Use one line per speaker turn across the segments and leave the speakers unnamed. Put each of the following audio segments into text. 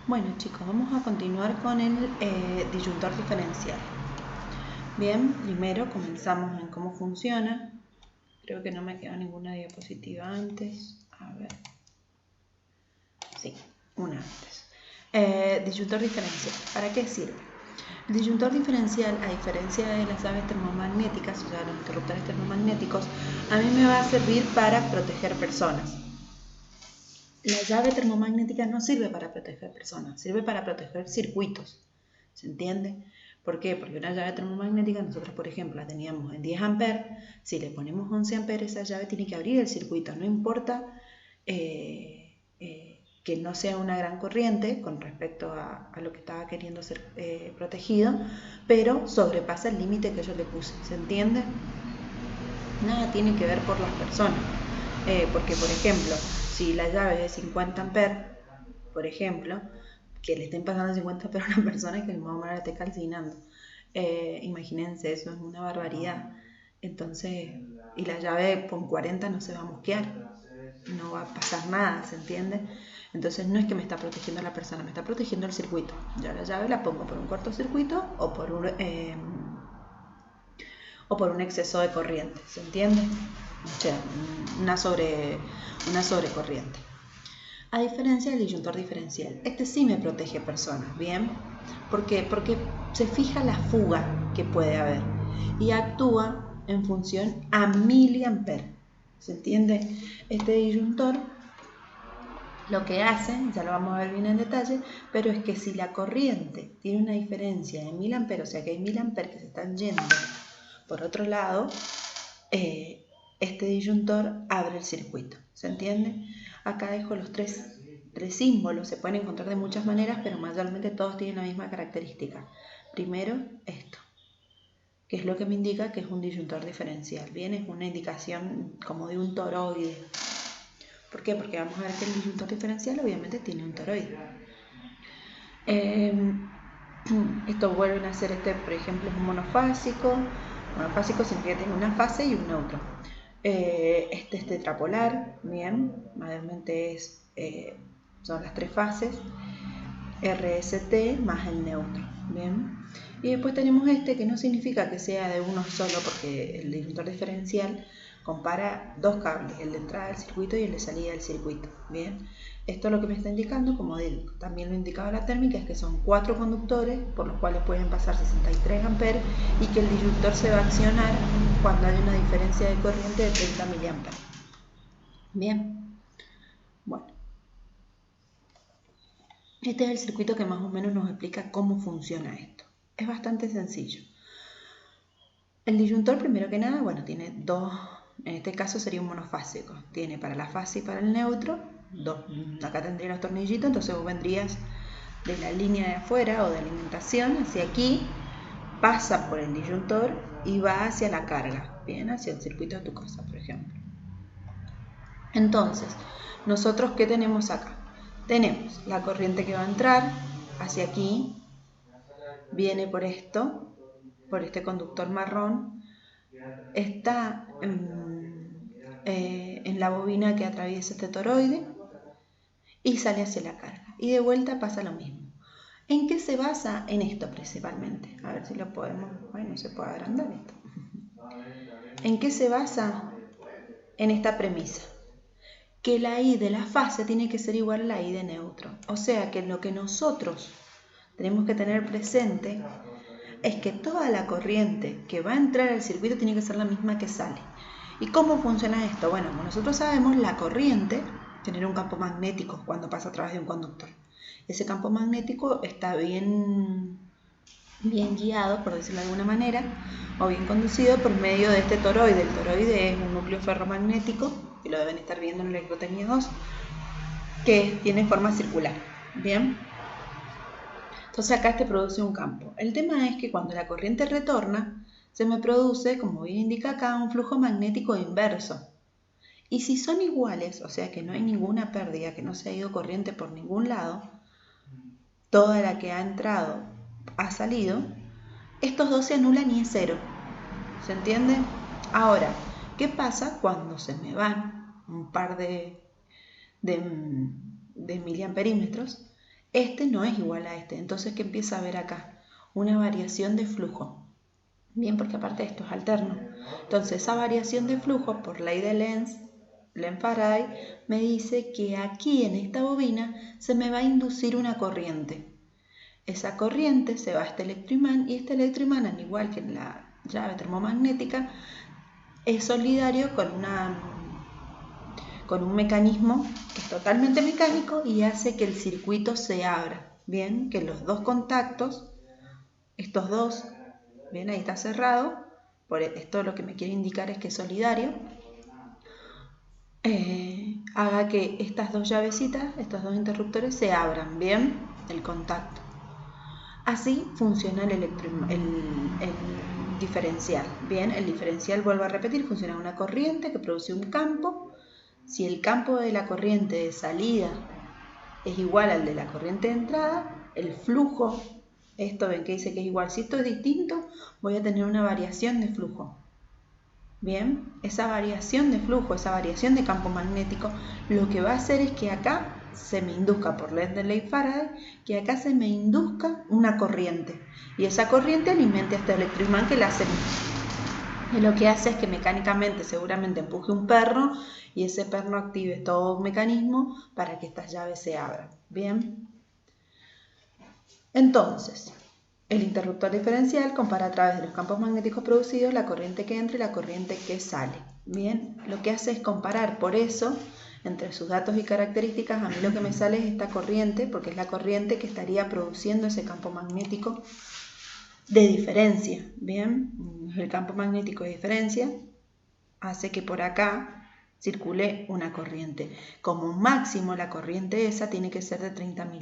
Bueno chicos, vamos a continuar con el disyuntor diferencial. Bien, primero comenzamos en cómo funciona. Creo que no me queda ninguna diapositiva antes. A ver. Sí, una antes. Disyuntor diferencial. ¿Para qué sirve? El disyuntor diferencial, a diferencia de las llaves termomagnéticas, o sea, los interruptores termomagnéticos, a mí me va a servir para proteger personas. La llave termomagnética no sirve para proteger personas, sirve para proteger circuitos. ¿Se entiende? ¿Por qué? Porque una llave termomagnética, nosotros por ejemplo la teníamos en 10 amperes, si le ponemos 11 amperes, esa llave tiene que abrir el circuito, no importa que no sea una gran corriente con respecto a lo que estaba queriendo ser protegido, pero sobrepasa el límite que yo le puse. ¿Se entiende? Nada tiene que ver por las personas, porque por ejemplo, si la llave es de 50 amperes, por ejemplo, que le estén pasando 50 amperes a una persona que el mamá la esté calcinando, imagínense, eso es una barbaridad. Entonces, y la llave con 40 no se va a mosquear, no va a pasar nada, ¿se entiende? Entonces no es que me está protegiendo a la persona, me está protegiendo el circuito. Yo la llave la pongo por un cortocircuito o por un exceso de corriente, ¿se entiende? O sea, una sobrecorriente. A diferencia del disyuntor diferencial, este sí me protege personas, ¿bien? ¿Por qué? Porque se fija la fuga que puede haber y actúa en función a miliamperes, ¿se entiende? Este disyuntor lo que hace, ya lo vamos a ver bien en detalle, pero es que si la corriente tiene una diferencia de 1000 amperes, o sea que hay 1000 amperes que se están yendo por otro lado, este disyuntor abre el circuito. ¿Se entiende? Acá dejo los tres símbolos. Se pueden encontrar de muchas maneras, pero mayormente todos tienen la misma característica. Primero, esto, que es lo que me indica que es un disyuntor diferencial. Bien, es una indicación como de un toroide. ¿Por qué? Porque vamos a ver que el disyuntor diferencial obviamente tiene un toroide. Esto vuelven a ser, por ejemplo, es un monofásico. Monofásico significa que tiene una fase y un neutro. Este es tetrapolar, bien, mayormente son las tres fases, RST más el neutro, bien. Y después tenemos este que no significa que sea de uno solo, porque el disyuntor diferencial compara dos cables, el de entrada del circuito y el de salida del circuito, bien. Esto lo que me está indicando, como también lo indicaba la térmica, es que son 4 conductores por los cuales pueden pasar 63 amperes y que el disyuntor se va a accionar cuando hay una diferencia de corriente de 30 miliamperes. Bien, bueno. Este es el circuito que más o menos nos explica cómo funciona esto. Es bastante sencillo. El disyuntor, primero que nada, bueno, tiene dos, en este caso sería un monofásico. Tiene para la fase y para el neutro, dos, acá tendría los tornillitos, entonces vos vendrías de la línea de afuera o de alimentación hacia aquí, pasa por el disyuntor y va hacia la carga, bien, hacia el circuito de tu casa, por ejemplo. Entonces, nosotros, ¿qué tenemos acá? Tenemos la corriente que va a entrar hacia aquí, viene por esto, por este conductor marrón, está en la bobina que atraviesa este toroide y sale hacia la carga. Y de vuelta pasa lo mismo. ¿En qué se basa? En esto principalmente. A ver si lo podemos... Ay, no se puede agrandar esto. ¿En qué se basa? En esta premisa. Que la I de la fase tiene que ser igual a la I de neutro. O sea que lo que nosotros tenemos que tener presente es que toda la corriente que va a entrar al circuito tiene que ser la misma que sale. ¿Y cómo funciona esto? Bueno, como nosotros sabemos, la corriente genera un campo magnético cuando pasa a través de un conductor. Ese campo magnético está bien guiado, por decirlo de alguna manera, o bien conducido por medio de este toroide. El toroide es un núcleo ferromagnético, que lo deben estar viendo en electrotecnia 2, que tiene forma circular. Bien. Entonces acá produce un campo. El tema es que cuando la corriente retorna, se me produce, como bien indica acá, un flujo magnético inverso. Y si son iguales, o sea que no hay ninguna pérdida, que no se ha ido corriente por ningún lado, toda la que ha entrado ha salido, estos dos se anulan y es cero. ¿Se entiende? Ahora, ¿qué pasa cuando se me van un par de miliamperímetros? Este no es igual a este, entonces ¿qué empieza a haber acá? Una variación de flujo. Bien, porque aparte esto es alterno. Entonces esa variación de flujo por ley de Lenz-Faraday me dice que aquí en esta bobina se me va a inducir una corriente. Esa corriente se va a este electroimán y este electroimán, al igual que en la llave termomagnética, es solidario con un mecanismo que es totalmente mecánico y hace que el circuito se abra. Bien, que los dos contactos, estos dos, bien, ahí está cerrado, por esto lo que me quiere indicar es que es solidario, haga que estas dos llavecitas, estos dos interruptores se abran, bien, el contacto. Así funciona el diferencial. Bien, el diferencial, vuelvo a repetir, funciona una corriente que produce un campo. Si el campo de la corriente de salida es igual al de la corriente de entrada, el flujo, esto ven que dice que es igual, si esto es distinto, voy a tener una variación de flujo. Bien, esa variación de flujo, esa variación de campo magnético, lo que va a hacer es que acá se me induzca, por ley de Lenz-Faraday, que acá se me induzca una corriente. Y esa corriente alimente a este electroimán que la hace. Y lo que hace es que mecánicamente seguramente empuje un perno y ese perno active todo un mecanismo para que estas llaves se abran. Bien. Entonces, el interruptor diferencial compara a través de los campos magnéticos producidos la corriente que entra y la corriente que sale. Bien, lo que hace es comparar, por eso, entre sus datos y características, a mí lo que me sale es esta corriente, porque es la corriente que estaría produciendo ese campo magnético de diferencia. Bien, el campo magnético de diferencia hace que por acá circule una corriente. Como máximo la corriente esa tiene que ser de 30 mA.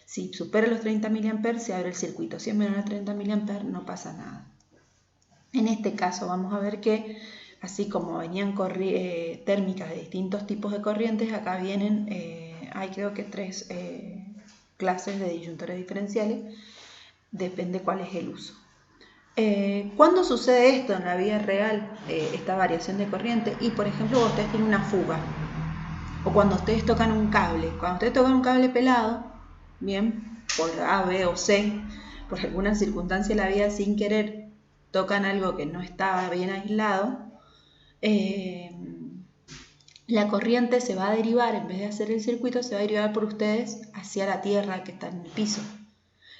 Si supera los 30 mA se abre el circuito, si es menor a 30 mA no pasa nada. En este caso vamos a ver que así como venían térmicas de distintos tipos de corrientes, acá vienen, hay creo que 3 clases de disyuntores diferenciales, depende cuál es el uso. ¿Cuándo sucede esto en la vida real, esta variación de corriente? Y por ejemplo, cuando ustedes tienen una fuga, o cuando ustedes tocan un cable. Cuando ustedes tocan un cable pelado, bien, por A, B o C, por alguna circunstancia de la vida sin querer, tocan algo que no estaba bien aislado, la corriente se va a derivar, en vez de hacer el circuito, se va a derivar por ustedes hacia la tierra que está en el piso.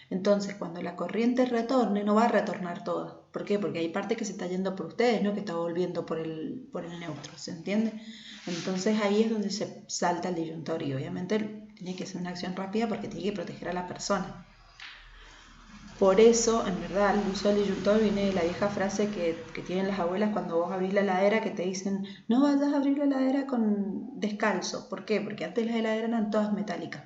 Entonces, cuando la corriente retorne, no va a retornar toda. ¿Por qué? Porque hay parte que se está yendo por ustedes, ¿no? Que está volviendo por el neutro, ¿se entiende? Entonces ahí es donde se salta el disyuntor y obviamente tiene que ser una acción rápida porque tiene que proteger a la persona. Por eso, en verdad, el uso del disyuntor viene de la vieja frase que tienen las abuelas cuando vos abrís la heladera, que te dicen, no vayas a abrir la heladera descalzo. ¿Por qué? Porque antes las heladeras eran todas metálicas.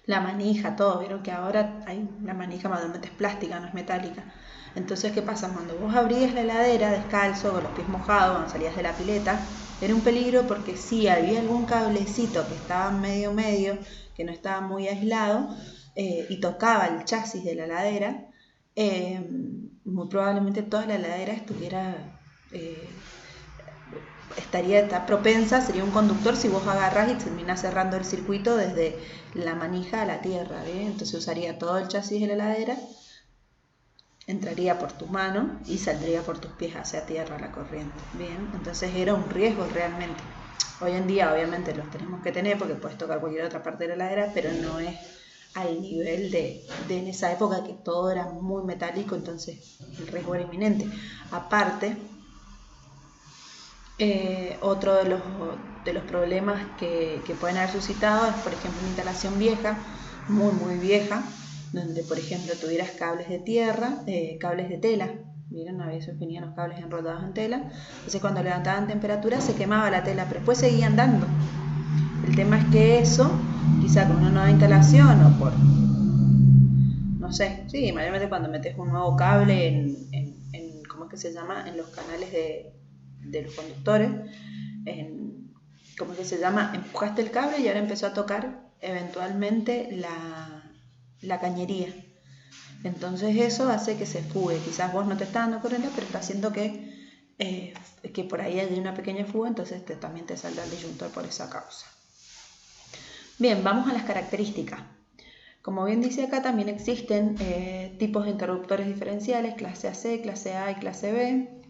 La manija, todo, vieron que ahora hay la manija mayormente es plástica, no es metálica. Entonces, ¿qué pasa? Cuando vos abrías la heladera descalzo, con los pies mojados, cuando salías de la pileta, era un peligro porque si había algún cablecito que estaba medio, que no estaba muy aislado, y tocaba el chasis de la heladera, muy probablemente toda la heladera estaría propensa, sería un conductor si vos agarrás y terminás cerrando el circuito desde la manija a la tierra, ¿bien? Entonces usaría todo el chasis de la heladera, entraría por tu mano y saldría por tus pies hacia tierra la corriente, ¿bien? Entonces era un riesgo realmente. Hoy en día obviamente los tenemos que tener porque puedes tocar cualquier otra parte de la heladera, pero no es al nivel de en esa época que todo era muy metálico, entonces el riesgo era inminente. Aparte, otro de los problemas que pueden haber suscitado es, por ejemplo, una instalación vieja, muy vieja, donde, por ejemplo, tuvieras cables de tierra, cables de tela. Miren, a veces venían los cables enrollados en tela. Entonces, cuando levantaban temperatura, se quemaba la tela, pero después seguían dando. El tema es que eso, quizá con una nueva instalación o por, no sé, sí, mayormente cuando metes un nuevo cable en ¿cómo es que se llama? En los canales de los conductores, ¿cómo es que se llama? Empujaste el cable y ahora empezó a tocar eventualmente la cañería. Entonces eso hace que se fugue. Quizás vos no te estás dando corriente, pero está haciendo que por ahí hay una pequeña fuga, entonces también te salga el disyuntor por esa causa. Bien, vamos a las características. Como bien dice acá, también existen tipos de interruptores diferenciales, clase AC, clase A y clase B,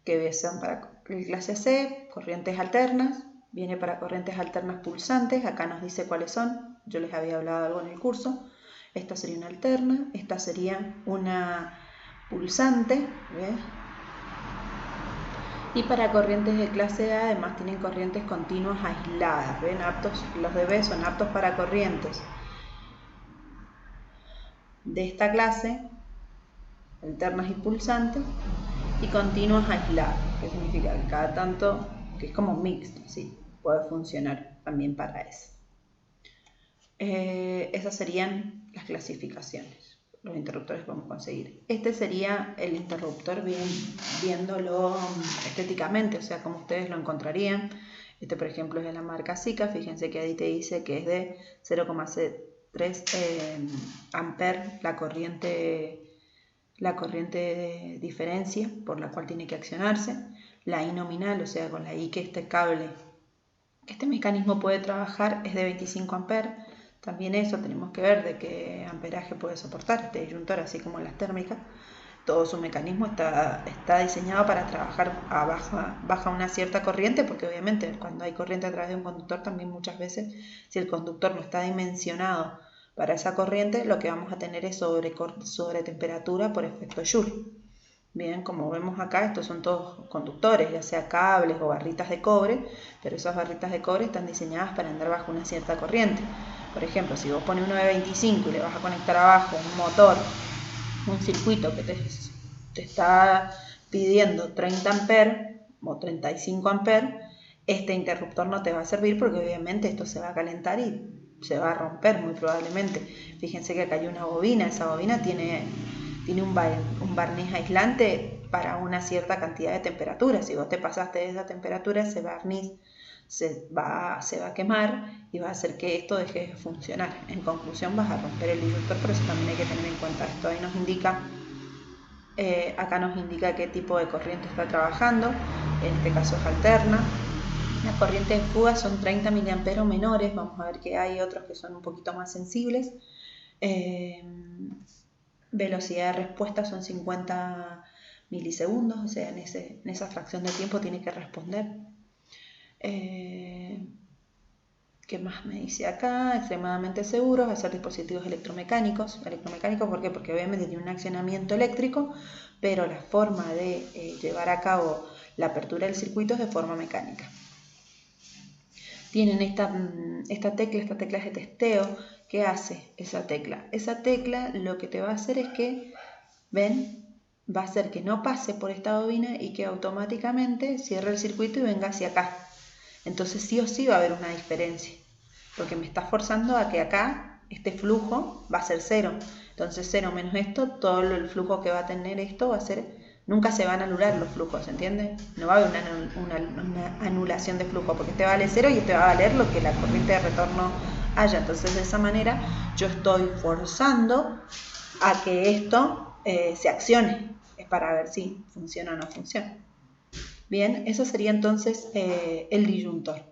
que son para clase AC, corrientes alternas, viene para corrientes alternas pulsantes, acá nos dice cuáles son, yo les había hablado algo en el curso. Esta sería una alterna, esta sería una pulsante, ¿ves? Y para corrientes de clase A además tienen corrientes continuas aisladas, ¿ven? Los de B son aptos para corrientes de esta clase, alternas y pulsantes, y continuas aisladas, que significa que cada tanto, que es como mixto, ¿sí? Puede funcionar también para eso. Esas serían las clasificaciones, los interruptores que podemos conseguir. Este sería el interruptor viéndolo estéticamente, o sea, como ustedes lo encontrarían. Este, por ejemplo, es de la marca Sika. Fíjense que ahí te dice que es de 0,3 amper la corriente de diferencia por la cual tiene que accionarse. La I nominal, o sea, con la I que este cable, que este mecanismo puede trabajar, es de 25 amperes. También eso tenemos que ver de qué amperaje puede soportar este disyuntor, así como las térmicas. Todo su mecanismo está diseñado para trabajar a baja una cierta corriente, porque obviamente cuando hay corriente a través de un conductor, también muchas veces, si el conductor no está dimensionado para esa corriente, lo que vamos a tener es sobre temperatura por efecto Joule. Bien, como vemos acá, estos son todos conductores, ya sea cables o barritas de cobre, pero esas barritas de cobre están diseñadas para andar bajo una cierta corriente. Por ejemplo, si vos pones uno de 25 y le vas a conectar abajo un motor, un circuito que te está pidiendo 30 amperes o 35 amperes, este interruptor no te va a servir porque obviamente esto se va a calentar y se va a romper muy probablemente. Fíjense que acá hay una bobina, esa bobina tiene un barniz aislante para una cierta cantidad de temperatura. Si vos te pasaste de esa temperatura, ese barniz se va a quemar y va a hacer que esto deje de funcionar. En conclusión, vas a romper el disyuntor, por eso también hay que tener en cuenta esto. Ahí nos indica, acá nos indica qué tipo de corriente está trabajando, en este caso es alterna. Las corrientes de fuga son 30 mA o menores, vamos a ver que hay otros que son un poquito más sensibles. Velocidad de respuesta son 50 milisegundos, o sea, en esa fracción de tiempo tiene que responder. ¿Qué más me dice acá? Extremadamente seguros, hacer dispositivos electromecánicos. ¿Electromecánicos por qué? Porque obviamente tiene un accionamiento eléctrico, pero la forma de llevar a cabo la apertura del circuito es de forma mecánica. Tienen esta tecla es de testeo. ¿Qué hace esa tecla? Esa tecla lo que te va a hacer es que, ¿ven? Va a hacer que no pase por esta bobina y que automáticamente cierre el circuito y venga hacia acá. Entonces sí o sí va a haber una diferencia, porque me está forzando a que acá este flujo va a ser 0. Entonces 0 menos esto, todo el flujo que va a tener esto va a ser, nunca se van a anular los flujos, ¿entiendes? No va a haber una anulación de flujo, porque este vale 0 y este va a valer lo que la corriente de retorno haya. Entonces de esa manera yo estoy forzando a que esto se accione, es para ver si funciona o no funciona. Bien, eso sería entonces el disyuntor.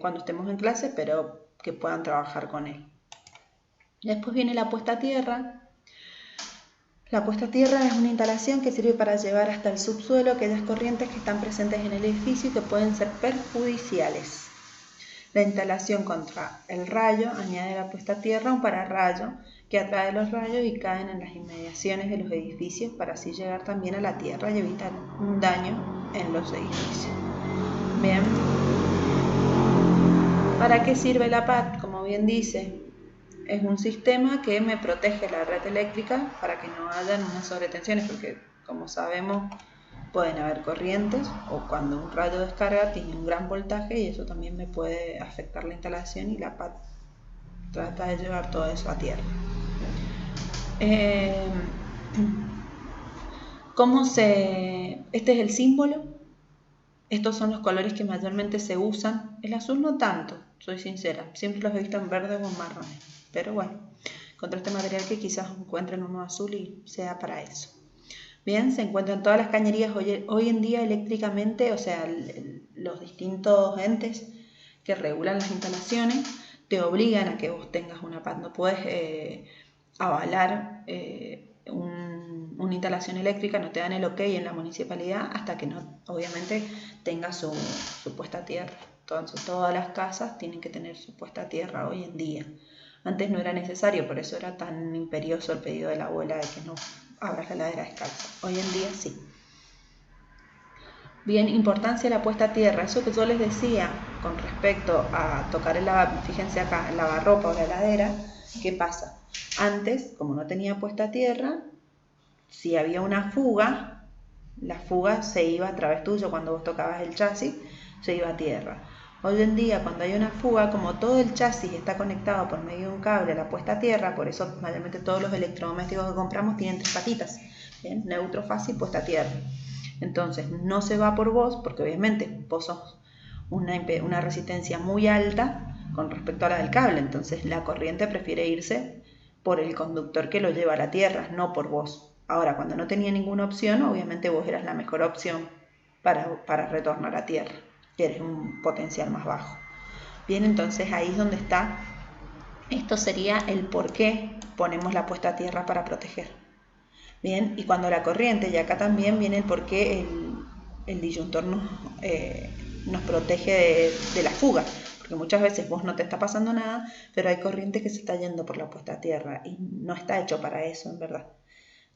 Cuando estemos en clase, pero que puedan trabajar con él. Después viene la puesta a tierra. La puesta a tierra es una instalación que sirve para llevar hasta el subsuelo aquellas corrientes que están presentes en el edificio y que pueden ser perjudiciales. La instalación contra el rayo añade a la puesta a tierra un pararrayo que atrae los rayos y caen en las inmediaciones de los edificios para así llegar también a la tierra y evitar un daño en los edificios. Bien. ¿Para qué sirve la PAT? Como bien dice, es un sistema que me protege la red eléctrica para que no hayan unas sobretensiones, porque como sabemos pueden haber corrientes o cuando un rayo descarga tiene un gran voltaje y eso también me puede afectar la instalación y la PAT trata de llevar todo eso a tierra. Este es el símbolo. Estos son los colores que mayormente se usan. El azul no tanto, soy sincera. Siempre los he visto en verde o en marrones. Pero bueno, contra este material que quizás encuentren uno azul y sea para eso. Bien, se encuentran todas las cañerías hoy en día eléctricamente, o sea, los distintos entes que regulan las instalaciones, te obligan a que vos tengas una PAT. No puedes avalar una instalación eléctrica, no te dan el ok en la municipalidad hasta que no, obviamente, tenga su puesta a tierra. Entonces todas las casas tienen que tener su puesta a tierra hoy en día. Antes no era necesario, por eso era tan imperioso el pedido de la abuela de que no abras la heladera descalza. Hoy en día sí. Bien, importancia de la puesta a tierra. Eso que yo les decía con respecto a tocar el fíjense acá, el lavarropa o la heladera, ¿qué pasa? Antes, como no tenía puesta a tierra, si había una fuga, la fuga se iba a través tuyo cuando vos tocabas el chasis, se iba a tierra. Hoy en día, cuando hay una fuga, como todo el chasis está conectado por medio de un cable a la puesta a tierra, por eso mayormente todos los electrodomésticos que compramos tienen 3 patitas, ¿bien? Neutro, fácil, puesta a tierra. Entonces no se va por vos, porque obviamente vos sos una resistencia muy alta con respecto a la del cable, entonces la corriente prefiere irse por el conductor que lo lleva a la tierra, no por vos. Ahora, cuando no tenía ninguna opción, obviamente vos eras la mejor opción para retornar a tierra, que eres un potencial más bajo. Bien, entonces ahí es donde está, esto sería el por qué ponemos la puesta a tierra para proteger. Bien, y cuando la corriente, y acá también viene el por qué el disyuntor nos protege de la fuga, porque muchas veces vos no te está pasando nada, pero hay corriente que se está yendo por la puesta a tierra y no está hecho para eso, en verdad.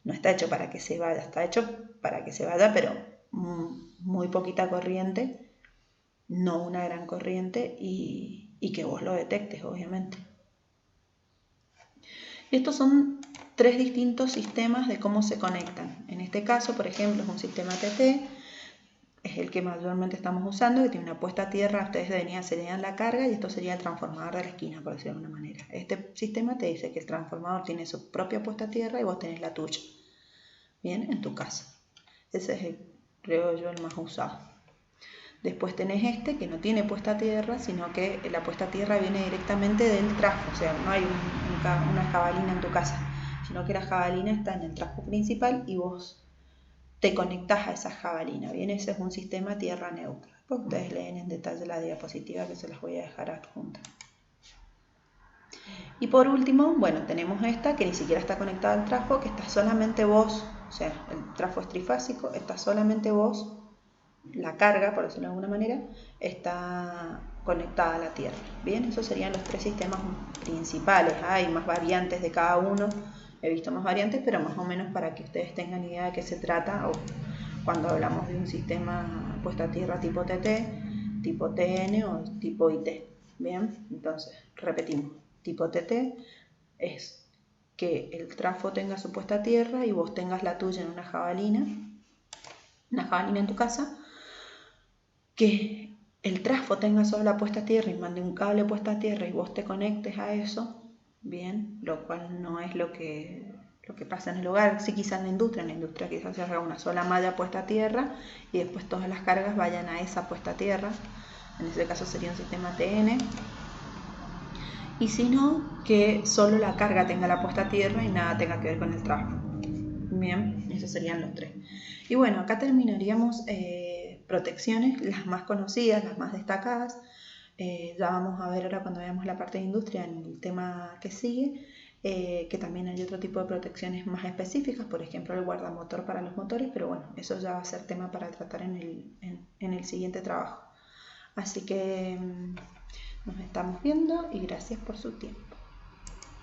No está hecho para que se vaya, está hecho para que se vaya, pero muy poquita corriente, no una gran corriente y que vos lo detectes, obviamente. Estos son 3 distintos sistemas de cómo se conectan. En este caso, por ejemplo, es un sistema TT, es el que mayormente estamos usando, que tiene una puesta a tierra, ustedes serían la carga y esto sería el transformador de la esquina, por decirlo de alguna manera. Este sistema te dice que el transformador tiene su propia puesta a tierra y vos tenés la tuya, bien, en tu casa. Ese es, creo yo, el más usado. Después tenés este que no tiene puesta a tierra, sino que la puesta a tierra viene directamente del trafo, o sea, no hay una jabalina en tu casa, sino que la jabalina está en el trafo principal y vos te conectás a esa jabalina. Bien, ese es un sistema tierra neutra. Después ustedes leen en detalle la diapositiva que se las voy a dejar adjunta. Y por último, bueno, tenemos esta que ni siquiera está conectada al trafo, que está solamente vos, o sea, el trafo es trifásico, está solamente vos, la carga, por decirlo de alguna manera, está conectada a la tierra. Bien, esos serían los 3 sistemas principales. Hay más variantes de cada uno, he visto más variantes, pero más o menos para que ustedes tengan idea de qué se trata o cuando hablamos de un sistema puesta a tierra tipo TT, tipo TN o tipo IT. Bien, entonces repetimos, tipo TT es que el trafo tenga su puesta a tierra y vos tengas la tuya en una jabalina en tu casa, que el trafo tenga solo la puesta a tierra y mande un cable puesta a tierra y vos te conectes a eso, bien, lo cual no es lo que pasa en el hogar, sí quizás en la industria quizás se haga una sola malla puesta a tierra y después todas las cargas vayan a esa puesta a tierra, en ese caso sería un sistema TN, y si no, que solo la carga tenga la puesta a tierra y nada tenga que ver con el trafo. Bien, esos serían los 3. Y bueno, acá terminaríamos protecciones, las más conocidas, las más destacadas. Ya vamos a ver ahora cuando veamos la parte de industria en el tema que sigue, que también hay otro tipo de protecciones más específicas, por ejemplo el guardamotor para los motores, pero bueno, eso ya va a ser tema para tratar en el siguiente trabajo. Así que nos estamos viendo y gracias por su tiempo.